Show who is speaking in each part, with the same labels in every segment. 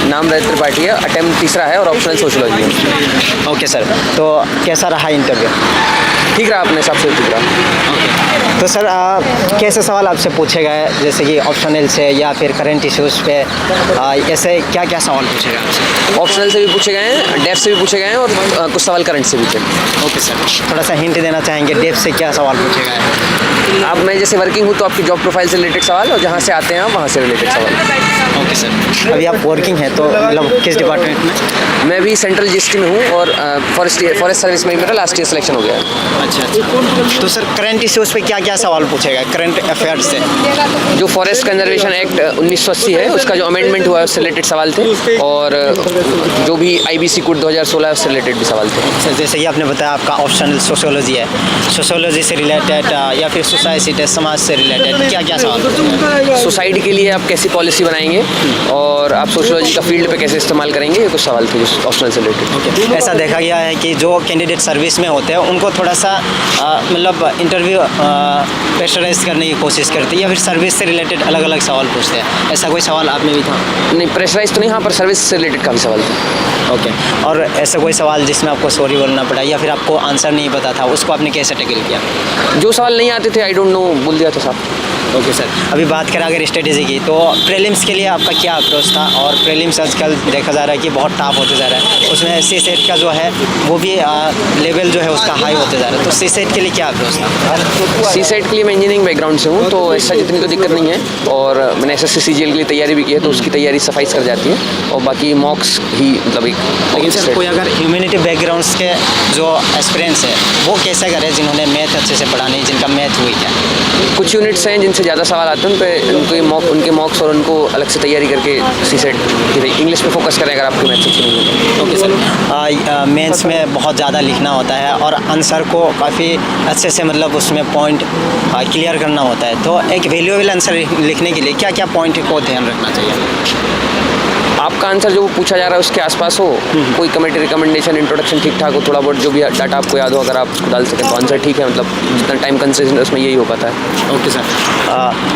Speaker 1: नाम रजत त्रिपाठी है, अटेम्प्ट तीसरा है और ऑप्शनल सोशियोलॉजी है।
Speaker 2: ओके सर, तो कैसा रहा इंटरव्यू?
Speaker 1: ठीक रहा, अपने हिसाब से ठीक रहा।
Speaker 2: तो सर कैसे सवाल आपसे पूछे गए, जैसे कि ऑप्शनल से या फिर करंट इश्यूज़ पे, ऐसे क्या क्या सवाल पूछे गए आपसे?
Speaker 1: ऑप्शनल से भी पूछे गए हैं, डेफ से भी पूछे गए हैं और कुछ सवाल करंट से भी थे।
Speaker 2: ओके सर, थोड़ा सा हिंट देना चाहेंगे, डेप से क्या सवाल पूछे गए हैं?
Speaker 1: आप मैं जैसे वर्किंग हूँ तो आपकी जॉब प्रोफाइल से रिलेटेड सवाल और जहाँ से आते हैं आप वहाँ से रिलेटेड सवाल।
Speaker 2: ओके सर, अभी आप वर्किंग हैं तो मतलब किस डिपार्टमेंट में?
Speaker 1: मैं भी सेंट्रल जीएसटी में हूँ और फॉरेस्ट सर्विस में मेरा लास्ट ईयर सिलेक्शन हो गया है।
Speaker 2: अच्छा, तो सर करंट इश्यूज़ पे क्या क्या सवाल पूछे गए करंट अफेयर्स से?
Speaker 1: जो फॉरेस्ट कंजर्वेशन एक्ट 1980 है उसका जो अमेंडमेंट हुआ है उससे रिलेटेड सवाल थे और जो भी आईबीसी कोड 2016 है उससे रिलेटेड भी सवाल थे।
Speaker 2: सर जैसे कि आपने बताया आपका ऑप्शनल सोशियोलॉजी है, सोशियोलॉजी से रिलेटेड या फिर सोसाइटी समाज से रिलेटेड क्या क्या सवाल पूछे गए?
Speaker 1: सोसाइटी के लिए आप कैसी पॉलिसी बनाएंगे और आप सोशियोलॉजी का फील्ड पे कैसे इस्तेमाल करेंगे, ये कुछ सवाल थे जो ऑप्शनल से रिलेटेड।
Speaker 2: ओके, ऐसा देखा गया है कि जो कैंडिडेट सर्विस में होते हैं उनको थोड़ा सा मतलब इंटरव्यू प्रेशराइज करने की कोशिश करती है या फिर सर्विस से रिलेटेड अलग अलग सवाल पूछते हैं, ऐसा कोई सवाल आप में भी था?
Speaker 1: नहीं, प्रेशराइज तो नहीं, हाँ पर सर्विस से रिलेटेड काफ़ी सवाल थे।
Speaker 2: ओके, और ऐसा कोई सवाल जिसमें आपको सॉरी बोलना पड़ा या फिर आपको आंसर नहीं पता था, उसको आपने कैसे टैकल किया?
Speaker 1: जो सवाल नहीं आते थे आई डोंट नो बोल दिया था साहब।
Speaker 2: ओके सर, अभी बात करें अगर स्ट्रेटेजी की, तो प्रीलिम्स के लिए आपका क्या अप्रोच था? और प्रीलिम्स आजकल देखा जा रहा है कि बहुत टफ होते जा रहा है, उसमें सी सेट का जो है वो भी लेवल जो है उसका हाई होते जा रहा है, तो सी सेट के लिए क्या अप्रोच था?
Speaker 1: सी सेट के लिए मैं इंजीनियरिंग बैकग्राउंड से हूँ तो ऐसा जितनी तो दिक्कत नहीं है और मैंने एसएससी सीजीएल के लिए तैयारी भी की है तो उसकी तैयारी सफाइस कर जाती है और बाकी मॉक्स ही मतलब एक।
Speaker 2: लेकिन सर कोई अगर ह्यूमैनिटी बैकग्राउंड्स के जो एक्सपीरियंस है वो कैसे करें जिन्होंने मैथ अच्छे से पढ़ा नहीं, जिनका मैथ हुई है?
Speaker 1: कुछ यूनिट्स हैं जिनसे ज़्यादा सवाल आते हैं उनके मॉक्स और उनको अलग से तैयारी करके सी सेट इंग्लिश पे फोकस करें अगर आपको मैथ्स अच्छी नहीं है।
Speaker 2: ओके सर, मेंस में बहुत ज़्यादा लिखना होता है और आंसर को काफ़ी अच्छे से मतलब उसमें पॉइंट क्लियर करना होता है, तो एक वैल्यूएबल आंसर लिखने के लिए क्या क्या पॉइंट को ध्यान रखना चाहिए?
Speaker 1: आपका आंसर जो पूछा जा रहा है उसके आसपास हो, कोई कमेटी रिकमेंडेशन इंट्रोडक्शन ठीक ठाक हो, थोड़ा बहुत जो भी डाटा आपको याद हो अगर आप डाल सकें तो आंसर ठीक है, मतलब जितना टाइम कंसेशन है उसमें यही हो पाता है।
Speaker 2: ओके सर,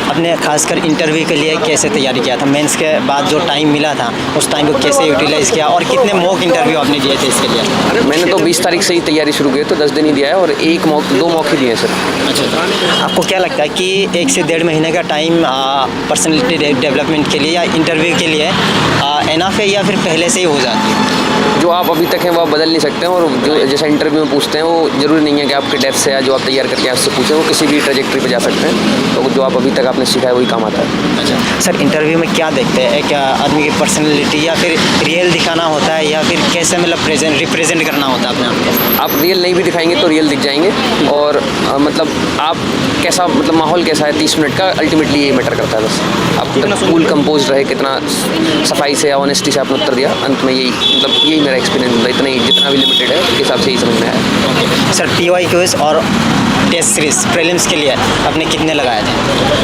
Speaker 2: अपने खासकर इंटरव्यू के लिए कैसे तैयारी किया था? मेंस के बाद जो टाइम मिला था उस टाइम को कैसे यूटिलाइज़ किया और कितने मॉक इंटरव्यू आपने दिए थे इसके लिए?
Speaker 1: मैंने तो 20 तारीख से ही तैयारी शुरू की है तो 10 दिन ही दिया है और दो मॉक ही दिए हैं सर।
Speaker 2: अच्छा, आपको क्या लगता है कि 1 से 1.5 महीने का टाइम पर्सनैलिटी डेवलपमेंट के लिए या इंटरव्यू के लिए एनफ है या फिर पहले से ही हो जाती है?
Speaker 1: जो आप अभी तक हैं वो आप बदल नहीं सकते हैं और जो जैसा इंटरव्यू में पूछते हैं वो जरूरी नहीं है कि आपके डेप्थ से या जो आप तैयार करके आपसे पूछें, वो किसी भी ट्रेजेक्ट्री पे जा सकते हैं, तो जो आप अभी तक आपने सीखा है वही काम आता है।
Speaker 2: अच्छा सर, इंटरव्यू में क्या देखते हैं, एक आदमी की पर्सनैलिटी या फिर रियल दिखाना होता है या फिर कैसे मतलब रिप्रेजेंट करना होता है अपने आप को?
Speaker 1: आप रियल नहीं भी दिखाएंगे तो रियल दिख जाएंगे और मतलब आप कैसा मतलब माहौल कैसा है 30 मिनट का अल्टीमेटली ये मैटर करता है। बस आप कितना कूल कंपोज रहे, कितना सफाई से या ऑनेस्टी से आपने उत्तर दिया, अंत में यही मतलब यही मेरा एक्सपीरियंस होता है, इतना ही जितना भी लिमिटेड है उसके हिसाब से ही समझ में आया।
Speaker 2: सर PYQs और टेस्ट सीरीज प्रीलिम्स के लिए आपने कितने लगाए थे?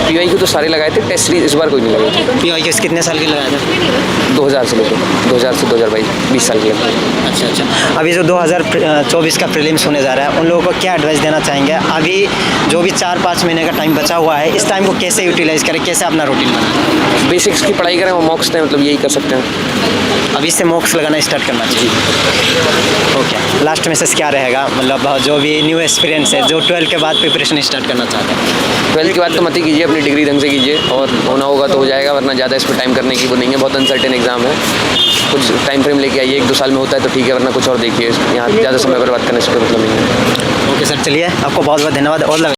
Speaker 1: PYQ तो सारे लगाए थे, टेस्ट सीरीज इस बार कोई नहीं लगाई थी।
Speaker 2: PYQs कितने साल के लगाए थे?
Speaker 1: 2000 से लेकर 2000 से 2022 20 साल के लिए।
Speaker 2: अच्छा, अभी जो 2024 का प्रीलिम्स होने जा रहा है उन लोगों को क्या एडवाइस देना चाहेंगे? अभी जो भी 4-5 महीने का टाइम बचा हुआ है, इस टाइम को कैसे यूटिलाइज़ करें, कैसे अपना रूटीन बनाएं?
Speaker 1: बेसिक्स की पढ़ाई करें, वो मॉक्स दें, मतलब यही कर सकते हैं।
Speaker 2: अभी से मॉक्स लगाना स्टार्ट करना चाहिए। ओके, लास्ट मैसेज क्या रहेगा, मतलब जो भी न्यू एक्सपीरियंस है जो 12 के बाद प्रिपरेशन स्टार्ट करना चाहते हैं?
Speaker 1: 12 के बाद तो मत ही कीजिए, अपनी डिग्री ढंग से कीजिए और होना होगा तो हो जाएगा, वरना ज़्यादा इसमें टाइम करने की वो नहीं है, बहुत अनसर्टेन एग्जाम है। कुछ टाइम फ्रेम लेके आइए, 1-2 साल में होता है तो ठीक है, वरना कुछ और देखिए, यहाँ ज़्यादा समय बर्बाद करने से कोई मतलब नहीं है।
Speaker 2: ओके सर, चलिए आपको बहुत बहुत धन्यवाद और